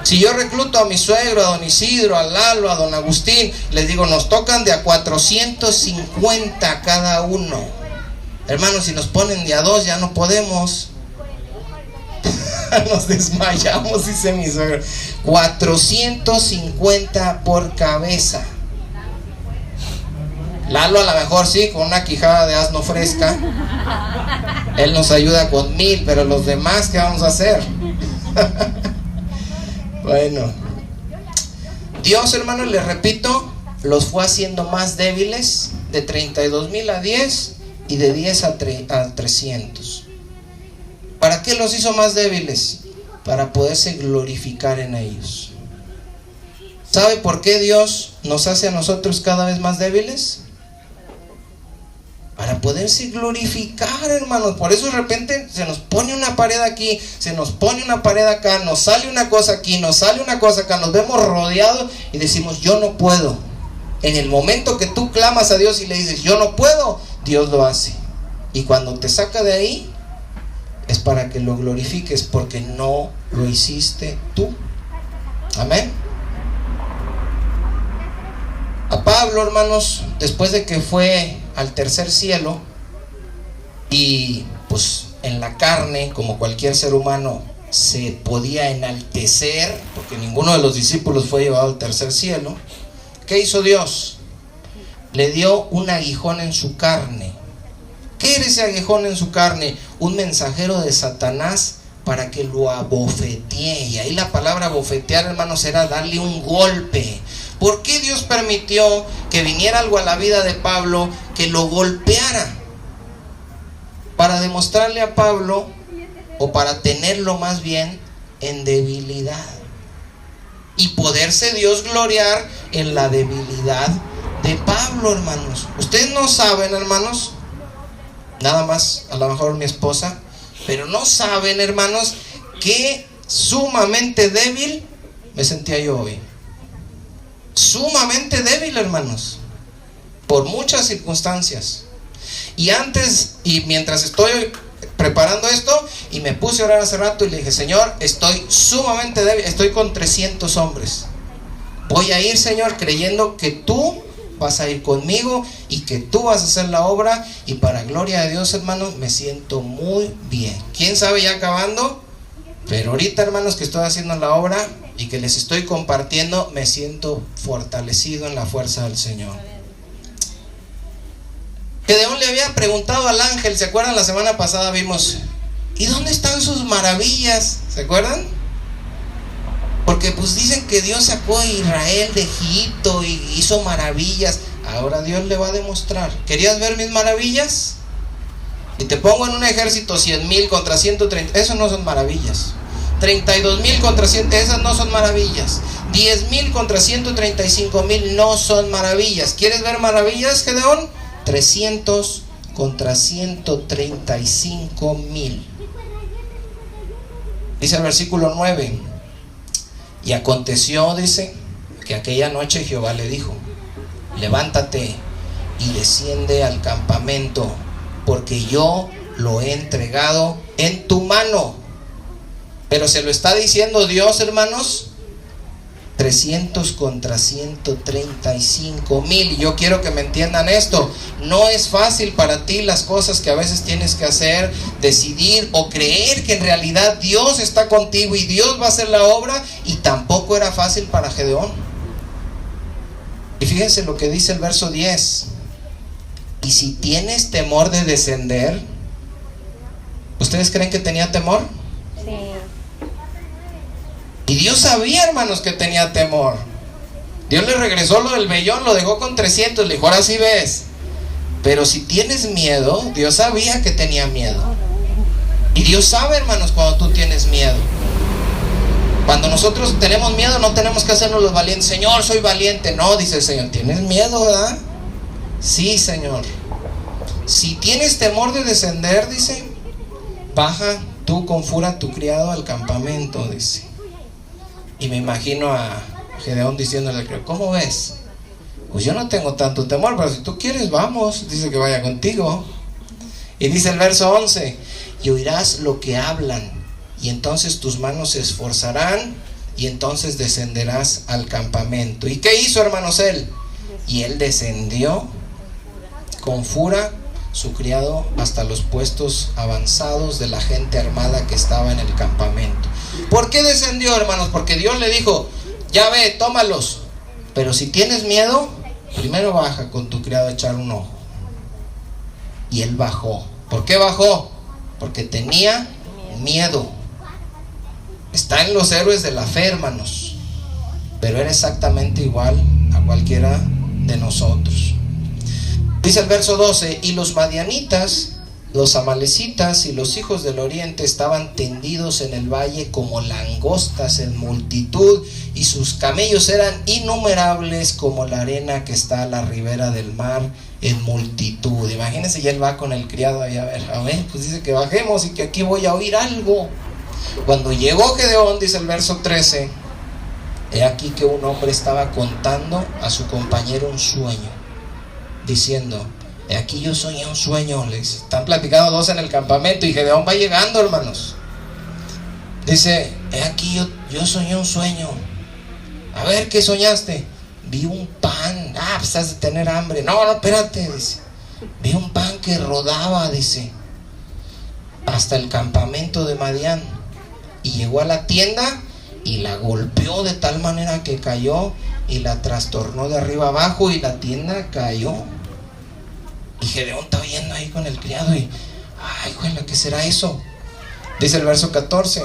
Si yo recluto a mi suegro, a don Isidro, a Lalo, a don Agustín, les digo, nos tocan de a 450 cada uno. Hermanos, si nos ponen de a dos, ya no podemos. Nos desmayamos, dice mi suegro. 450 por cabeza. Lalo a lo mejor sí, con una quijada de asno fresca. Él nos ayuda con 1000, pero los demás, ¿qué vamos a hacer? Bueno, Dios, hermanos, les repito, los fue haciendo más débiles, de 32,000 a 10 y de 10 a 300. ¿Para qué los hizo más débiles? Para poderse glorificar en ellos. ¿Sabe por qué Dios nos hace a nosotros cada vez más débiles? Para poderse glorificar, hermanos. Por eso de repente se nos pone una pared aquí, se nos pone una pared acá, nos sale una cosa aquí, nos sale una cosa acá, nos vemos rodeados y decimos, yo no puedo. En el momento que tú clamas a Dios y le dices, yo no puedo, Dios lo hace. Y cuando te saca de ahí, es para que lo glorifiques, porque no lo hiciste tú. Amén. A Pablo, hermanos, después de que fue al tercer cielo, y pues en la carne, como cualquier ser humano, se podía enaltecer, porque ninguno de los discípulos fue llevado al tercer cielo. ¿Qué hizo Dios? Le dio un aguijón en su carne. ¿Qué era ese aguijón en su carne? Un mensajero de Satanás para que lo abofetee. Y ahí la palabra abofetear, hermanos, era darle un golpe. ¿Por qué Dios permitió que viniera algo a la vida de Pablo que lo golpeara? Para demostrarle a Pablo, o para tenerlo más bien en debilidad, y poderse Dios gloriar en la debilidad de Pablo, hermanos. Ustedes no saben, hermanos, nada más a lo mejor mi esposa, pero no saben, hermanos, que sumamente débil me sentía yo hoy. Sumamente débil, hermanos, por muchas circunstancias. Y antes, y mientras estoy preparando esto, y me puse a orar hace rato y le dije, Señor, estoy sumamente débil, estoy con 300 hombres. Voy a ir, Señor, creyendo que tú vas a ir conmigo y que tú vas a hacer la obra, y para gloria de Dios, hermanos, me siento muy bien. ¿Quién sabe ya acabando? Pero ahorita, hermanos, que estoy haciendo la obra y que les estoy compartiendo, me siento fortalecido en la fuerza del Señor. Gedeón le había preguntado al ángel, ¿se acuerdan? La semana pasada vimos, ¿y dónde están sus maravillas? ¿Se acuerdan? Porque pues dicen que Dios sacó a Israel de Egipto y hizo maravillas. Ahora Dios le va a demostrar. ¿Querías ver mis maravillas? Y te pongo en un ejército 100,000 contra 130, eso no son maravillas. 32,000 contra 100, esas no son maravillas. 10,000 contra 135,000 no son maravillas. ¿Quieres ver maravillas, Gedeón? 300 contra 135,000. Dice el versículo 9. Y aconteció, dice, que aquella noche Jehová le dijo, levántate y desciende al campamento, porque yo lo he entregado en tu mano. Pero se lo está diciendo Dios, hermanos. 300 contra 135,000. Y yo quiero que me entiendan esto. No es fácil para ti las cosas que a veces tienes que hacer, decidir o creer que en realidad Dios está contigo y Dios va a hacer la obra. Y tampoco era fácil para Gedeón. Y fíjense lo que dice el verso 10. Y si tienes temor de descender, ¿ustedes creen que tenía temor? Sí. Y Dios sabía, hermanos, que tenía temor. Dios le regresó lo del vellón, lo dejó con 300, le dijo, ahora sí ves. Pero si tienes miedo, Dios sabía que tenía miedo. Y Dios sabe, hermanos, cuando tú tienes miedo. Cuando nosotros tenemos miedo, no tenemos que hacernos los valientes. Señor, soy valiente. No, dice el Señor, ¿tienes miedo, verdad? Sí, Señor. Si tienes temor de descender, dice, baja tú con Fura a tu criado al campamento, dice. Y me imagino a Gedeón diciéndole al criado, ¿cómo ves? Pues yo no tengo tanto temor, pero si tú quieres, vamos. Dice que vaya contigo. Y dice el verso 11, y oirás lo que hablan, y entonces tus manos se esforzarán, y entonces descenderás al campamento. ¿Y qué hizo, hermanos, él? Y él descendió con Fura, su criado, hasta los puestos avanzados de la gente armada que estaba en el campamento. ¿Por qué descendió, hermanos? Porque Dios le dijo, ya ve, tómalos, pero si tienes miedo, primero baja con tu criado a echar un ojo. Y él bajó. ¿Por qué bajó? Porque tenía miedo. Está en los héroes de la fe, hermanos, pero era exactamente igual a cualquiera de nosotros. Dice el verso 12, y los madianitas, los amalecitas y los hijos del oriente estaban tendidos en el valle como langostas en multitud, y sus camellos eran innumerables como la arena que está a la ribera del mar en multitud. Imagínense, y él va con el criado ahí, a ver, pues dice que bajemos y que aquí voy a oír algo. Cuando llegó Gedeón, dice el verso 13, he aquí que un hombre estaba contando a su compañero un sueño, diciendo, he aquí yo soñé un sueño. Les están platicando dos en el campamento y Gedeón va llegando, hermanos. Dice, he aquí yo soñé un sueño. A ver, ¿qué soñaste? Vi un pan. Pues has de tener hambre. No, espérate, dice. Vi un pan que rodaba, dice, hasta el campamento de Madián, y llegó a la tienda y la golpeó de tal manera que cayó y la trastornó de arriba abajo y la tienda cayó. Y Gedeón está viendo ahí con el criado y, ay, juela, ¿qué será eso? Dice el verso 14,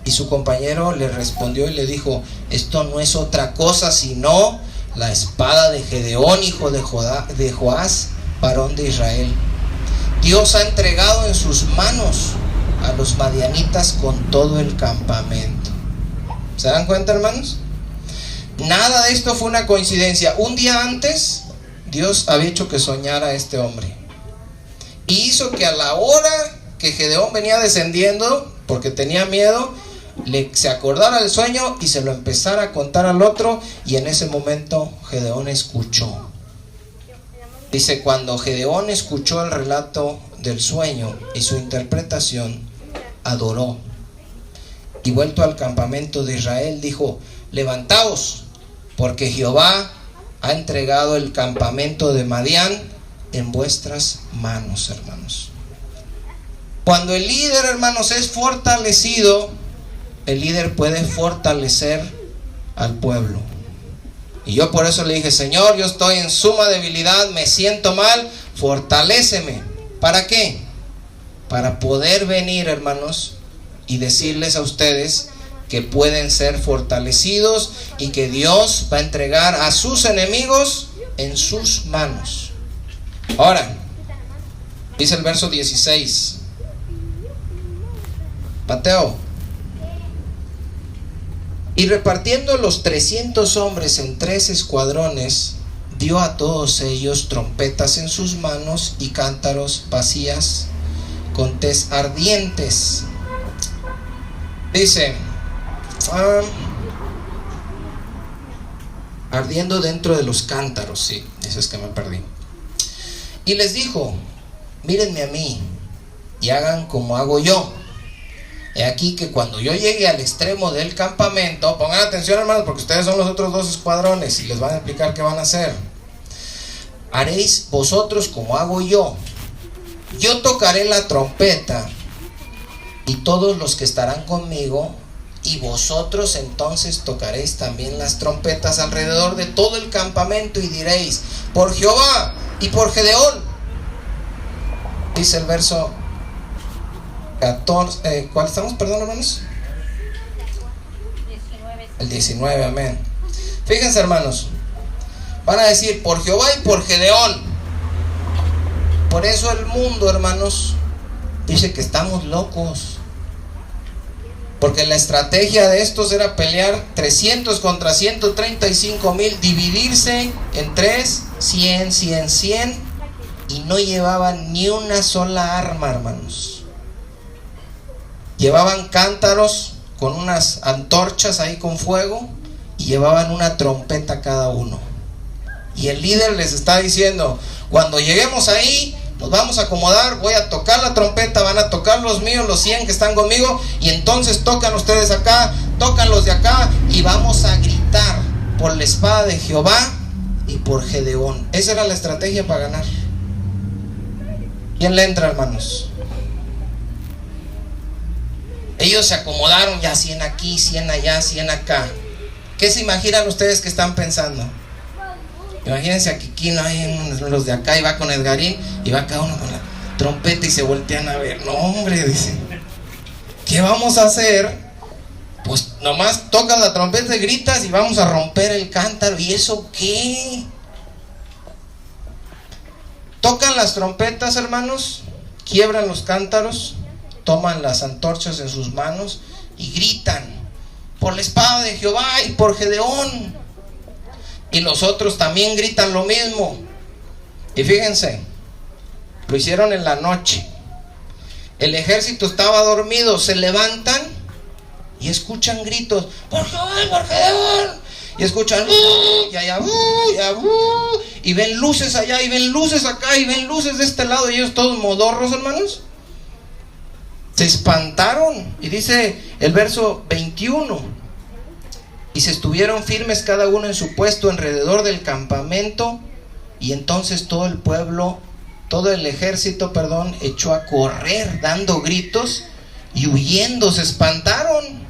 y su compañero le respondió y le dijo, esto no es otra cosa sino la espada de Gedeón, hijo de Joás, varón de Israel. Dios ha entregado en sus manos a los madianitas con todo el campamento. ¿Se dan cuenta, hermanos? Nada de esto fue una coincidencia. Un día antes, Dios había hecho que soñara a este hombre. Y hizo que a la hora que Gedeón venía descendiendo, porque tenía miedo, se acordara del sueño y se lo empezara a contar al otro. Y en ese momento Gedeón escuchó. Dice, cuando Gedeón escuchó el relato del sueño y su interpretación, adoró. Y vuelto al campamento de Israel, dijo, levantaos, porque Jehová ha entregado el campamento de Madián en vuestras manos, hermanos. Cuando el líder, hermanos, es fortalecido, el líder puede fortalecer al pueblo. Y yo por eso le dije: Señor, yo estoy en suma debilidad, me siento mal, fortaléceme. ¿Para qué? Para poder venir, hermanos, y decirles a ustedes que pueden ser fortalecidos y que Dios va a entregar a sus enemigos en sus manos. Ahora, dice el verso 16. Mateo. Y repartiendo los 300 hombres en 3 escuadrones, dio a todos ellos trompetas en sus manos y cántaros vacías con tés ardientes. Dice, ardiendo dentro de los cántaros, sí, eso es que me perdí. Y les dijo: mírenme a mí y hagan como hago yo. He aquí que cuando yo llegue al extremo del campamento, pongan atención, hermanos, porque ustedes son los otros 2 escuadrones y les van a explicar qué van a hacer. Haréis vosotros como hago yo. Yo tocaré la trompeta y todos los que estarán conmigo, y vosotros entonces tocaréis también las trompetas alrededor de todo el campamento y diréis: por Jehová y por Gedeón. Dice el verso 14, ¿cuál estamos? Perdón, hermanos. 19. El 19, amén. Fíjense, hermanos, van a decir: por Jehová y por Gedeón. Por eso el mundo, hermanos, dice que estamos locos, porque la estrategia de estos era pelear 300 contra 135,000, dividirse en 3, 100, 100, 100, y no llevaban ni una sola arma, hermanos. Llevaban cántaros con unas antorchas ahí con fuego, y llevaban una trompeta cada uno. Y el líder les está diciendo: cuando lleguemos ahí, nos vamos a acomodar, voy a tocar la trompeta, van a tocar los míos, los 100 que están conmigo, y entonces tocan ustedes acá, tocan los de acá, y vamos a gritar por la espada de Jehová y por Gedeón. Esa era la estrategia para ganar. ¿Quién le entra, hermanos? Ellos se acomodaron, ya 100 aquí, 100 allá, 100 acá. ¿Qué se imaginan ustedes que están pensando? Imagínense a Kikino ahí, los de acá, y va con Edgarín, y va cada uno con la trompeta y se voltean a ver. No, hombre, dicen, ¿qué vamos a hacer? Pues nomás tocas la trompeta y gritas y vamos a romper el cántaro. ¿Y eso qué? Tocan las trompetas, hermanos, quiebran los cántaros, toman las antorchas en sus manos y gritan: por la espada de Jehová y por Gedeón. Y los otros también gritan lo mismo. Y fíjense, lo hicieron en la noche. El ejército estaba dormido, se levantan y escuchan gritos: por Jehová y por Gedeón. Y escuchan y allá, y ven luces allá, y ven luces acá, y ven luces de este lado, y ellos todos modorros, hermanos. Se espantaron. Y dice el verso 21: y se estuvieron firmes cada uno en su puesto alrededor del campamento, y entonces todo el pueblo, todo el ejército, echó a correr dando gritos y huyendo. Se espantaron,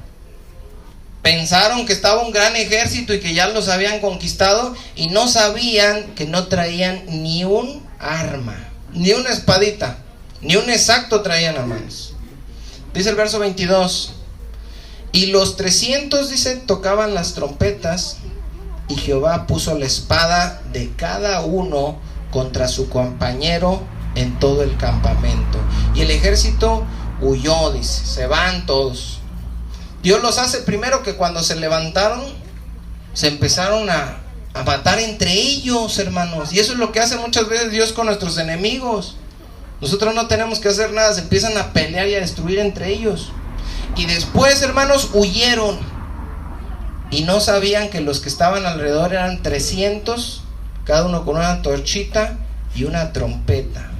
pensaron que estaba un gran ejército y que ya los habían conquistado, y no sabían que no traían ni un arma, ni una espadita, ni un exacto traían, hermanos. Dice el verso 22: y los 300, dice, tocaban las trompetas, y Jehová puso la espada de cada uno contra su compañero en todo el campamento. Y el ejército huyó, dice, se van todos. Dios los hace primero que cuando se levantaron, se empezaron a matar entre ellos, hermanos. Y eso es lo que hace muchas veces Dios con nuestros enemigos. Nosotros no tenemos que hacer nada, se empiezan a pelear y a destruir entre ellos. Y después, hermanos, huyeron, y no sabían que los que estaban alrededor eran 300, cada uno con una antorchita y una trompeta.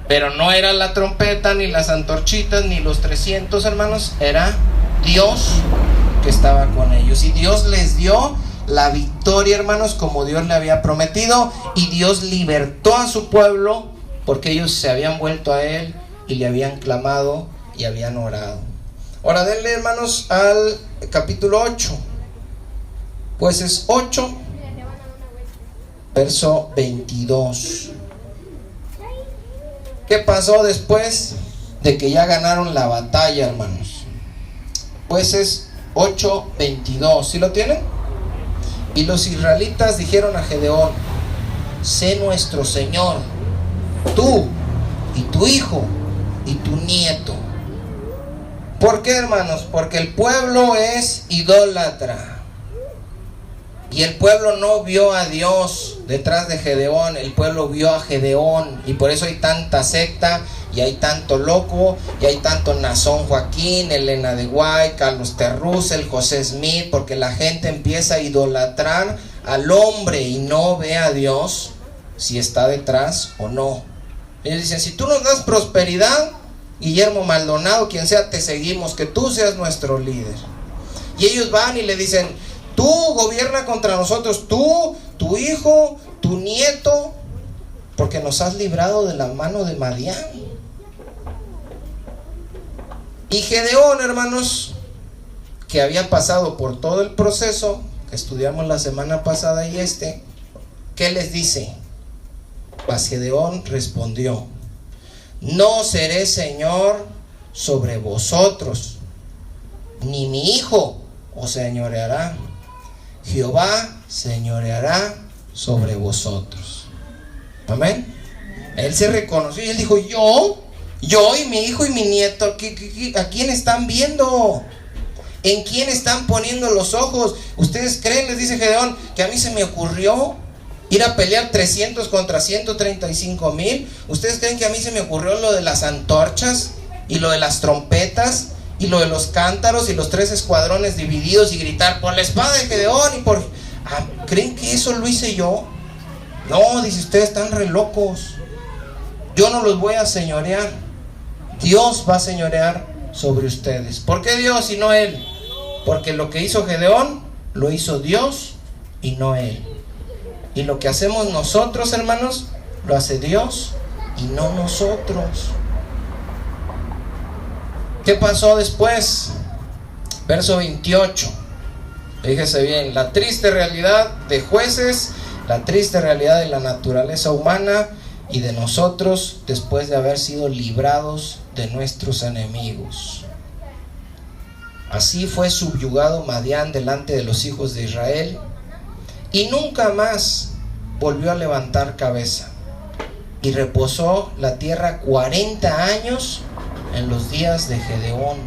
Pero no era la trompeta, ni las antorchitas, ni los 300, hermanos, era Dios que estaba con ellos. Y Dios les dio la victoria, hermanos, como Dios le había prometido, y Dios libertó a su pueblo porque ellos se habían vuelto a Él y le habían clamado y habían orado. Ahora denle, hermanos, al capítulo 8, Jueces 8, verso 22. ¿Qué pasó después de que ya ganaron la batalla, hermanos? Jueces 8, 22. ¿Sí lo tienen? Y los israelitas dijeron a Gedeón: sé nuestro Señor, tú y tu hijo y tu nieto. ¿Por qué, hermanos? Porque el pueblo es idólatra. Y el pueblo no vio a Dios detrás de Gedeón, el pueblo vio a Gedeón. Y por eso hay tanta secta, y hay tanto loco, y hay tanto Nazón Joaquín, Elena de Guay, Carlos Terrucel, José Smith, porque la gente empieza a idolatrar al hombre y no ve a Dios si está detrás o no. Ellos dicen: si tú nos das prosperidad, Guillermo Maldonado, quien sea, te seguimos, que tú seas nuestro líder. Y ellos van y le dicen: tú gobierna contra nosotros, tú, tu hijo, tu nieto, porque nos has librado de la mano de Madián. Y Gedeón, hermanos, que había pasado por todo el proceso que estudiamos la semana pasada y ¿qué les dice? Mas Gedeón respondió: no seré señor sobre vosotros, ni mi hijo os señoreará. Jehová señoreará sobre vosotros. Amén. Él se reconoció y él dijo: yo y mi hijo y mi nieto, ¿a quién están viendo? ¿En quién están poniendo los ojos? ¿Ustedes creen, les dice Gedeón, que a mí se me ocurrió ir a pelear 300 contra 135,000? ¿Ustedes creen que a mí se me ocurrió lo de las antorchas y lo de las trompetas y lo de los cántaros y los 3 escuadrones divididos y gritar por la espada de Gedeón y por... ¿creen que eso lo hice yo? No, dice, ustedes están re locos. Yo no los voy a señorear. Dios va a señorear sobre ustedes. ¿Por qué Dios y no Él? Porque lo que hizo Gedeón lo hizo Dios y no Él. Y lo que hacemos nosotros, hermanos, lo hace Dios y no nosotros. ¿Qué pasó después? Verso 28. Fíjese bien, la triste realidad de Jueces, la triste realidad de la naturaleza humana y de nosotros después de haber sido librados de nuestros enemigos. Así fue subyugado Madián delante de los hijos de Israel, y nunca más volvió a levantar cabeza. Y reposó la tierra 40 años en los días de Gedeón.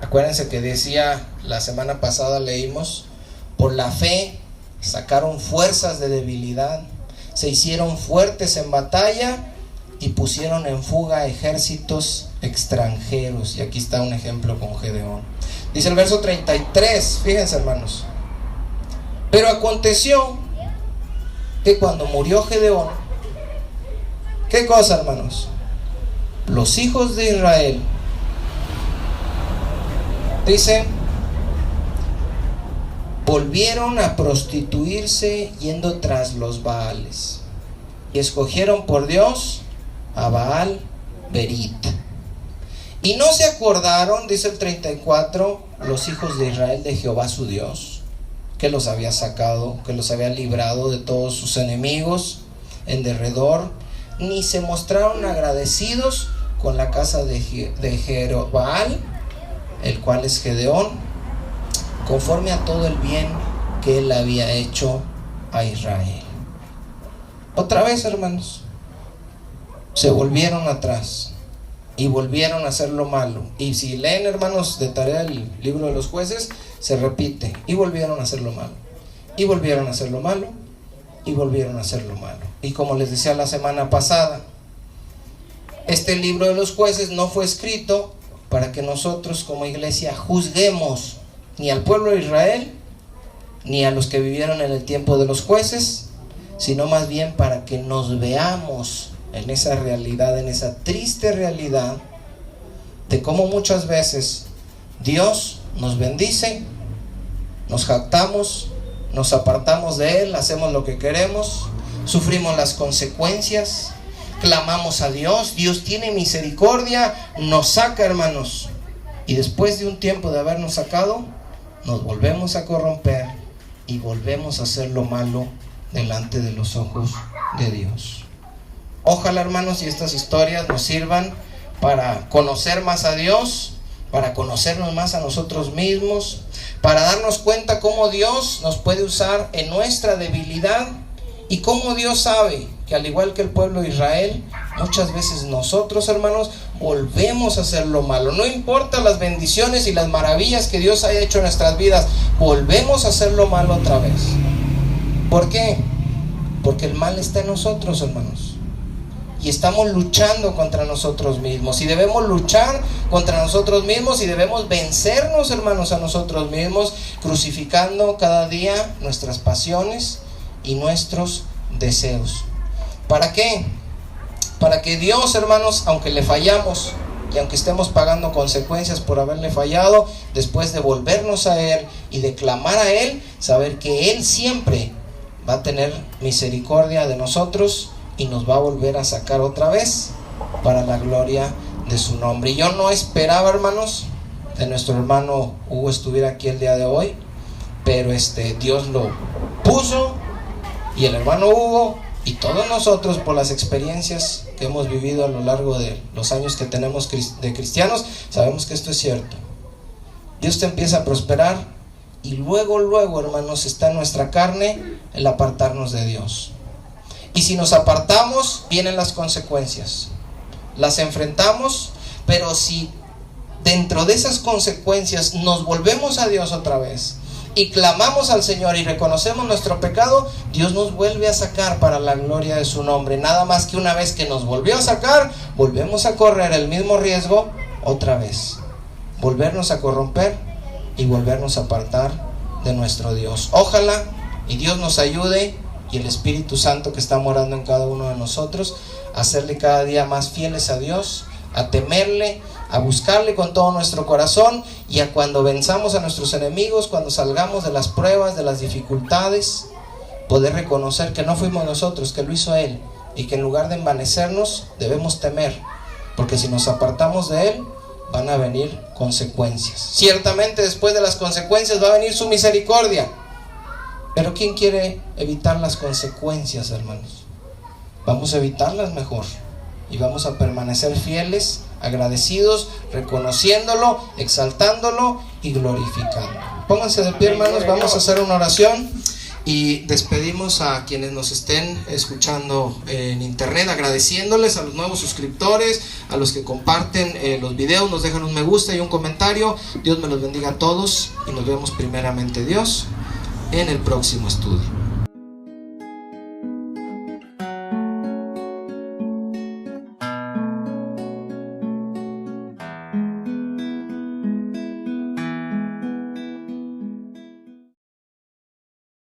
Acuérdense que decía, la semana pasada leímos, por la fe sacaron fuerzas de debilidad, se hicieron fuertes en batalla y pusieron en fuga ejércitos extranjeros. Y aquí está un ejemplo con Gedeón. Dice el verso 33, fíjense, hermanos: pero aconteció que cuando murió Gedeón, ¿qué cosa, hermanos? Los hijos de Israel, dice, volvieron a prostituirse yendo tras los Baales, y escogieron por Dios a Baal Berit. Y no se acordaron, dice el 34, los hijos de Israel de Jehová su Dios, que los había sacado, que los había librado de todos sus enemigos en derredor, ni se mostraron agradecidos con la casa de Jerobaal, el cual es Gedeón, conforme a todo el bien que él había hecho a Israel. Otra vez, hermanos, se volvieron atrás y volvieron a hacer lo malo. Y si leen, hermanos, de tarea el libro de los Jueces, se repite: y volvieron a hacer lo malo, y volvieron a hacer lo malo, y volvieron a hacer lo malo. Y como les decía la semana pasada, este libro de los Jueces no fue escrito para que nosotros como iglesia juzguemos ni al pueblo de Israel ni a los que vivieron en el tiempo de los jueces, sino más bien para que nos veamos en esa realidad, en esa triste realidad de cómo muchas veces Dios nos bendice, nos jactamos nos apartamos de Él, hacemos lo que queremos, sufrimos las consecuencias, clamamos a Dios, Dios tiene misericordia, nos saca, hermanos, y después de un tiempo de habernos sacado, nos volvemos a corromper y volvemos a hacer lo malo delante de los ojos de Dios. Ojalá, hermanos, y estas historias nos sirvan para conocer más a Dios, para conocernos más a nosotros mismos, para darnos cuenta cómo Dios nos puede usar en nuestra debilidad y cómo Dios sabe que, al igual que el pueblo de Israel, muchas veces nosotros, hermanos, volvemos a hacer lo malo. No importa las bendiciones y las maravillas que Dios haya hecho en nuestras vidas, volvemos a hacer lo malo otra vez. ¿Por qué? Porque el mal está en nosotros, hermanos. Y estamos luchando contra nosotros mismos. Y debemos luchar contra nosotros mismos y debemos vencernos, hermanos, a nosotros mismos, crucificando cada día nuestras pasiones y nuestros deseos. ¿Para qué? Para que Dios, hermanos, aunque le fallamos y aunque estemos pagando consecuencias por haberle fallado, después de volvernos a Él y de clamar a Él, saber que Él siempre va a tener misericordia de nosotros y nos va a volver a sacar otra vez para la gloria de su nombre. Y yo no esperaba, hermanos, que nuestro hermano Hugo estuviera aquí el día de hoy, pero Dios lo puso, y el hermano Hugo y todos nosotros, por las experiencias que hemos vivido a lo largo de los años que tenemos de cristianos, sabemos que esto es cierto. Dios te empieza a prosperar y luego, hermanos, está en nuestra carne el apartarnos de Dios. Y si nos apartamos, vienen las consecuencias. Las enfrentamos, pero si dentro de esas consecuencias nos volvemos a Dios otra vez y clamamos al Señor y reconocemos nuestro pecado, Dios nos vuelve a sacar para la gloria de su nombre. Nada más que una vez que nos volvió a sacar, volvemos a correr el mismo riesgo otra vez. Volvernos a corromper y volvernos a apartar de nuestro Dios. Ojalá y Dios nos ayude, y el Espíritu Santo que está morando en cada uno de nosotros, a hacerle cada día más fieles a Dios, a temerle, a buscarle con todo nuestro corazón, y a cuando venzamos a nuestros enemigos, cuando salgamos de las pruebas, de las dificultades, poder reconocer que no fuimos nosotros, que lo hizo Él, y que en lugar de envanecernos debemos temer, porque si nos apartamos de Él van a venir consecuencias. Ciertamente después de las consecuencias va a venir su misericordia, pero ¿quién quiere evitar las consecuencias, hermanos? Vamos a evitarlas mejor y vamos a permanecer fieles, agradecidos, reconociéndolo, exaltándolo y glorificando. Pónganse de pie, hermanos, vamos a hacer una oración y despedimos a quienes nos estén escuchando en internet, agradeciéndoles a los nuevos suscriptores, a los que comparten los videos, nos dejan un me gusta y un comentario. Dios me los bendiga a todos y nos vemos primeramente, Dios, en el próximo estudio.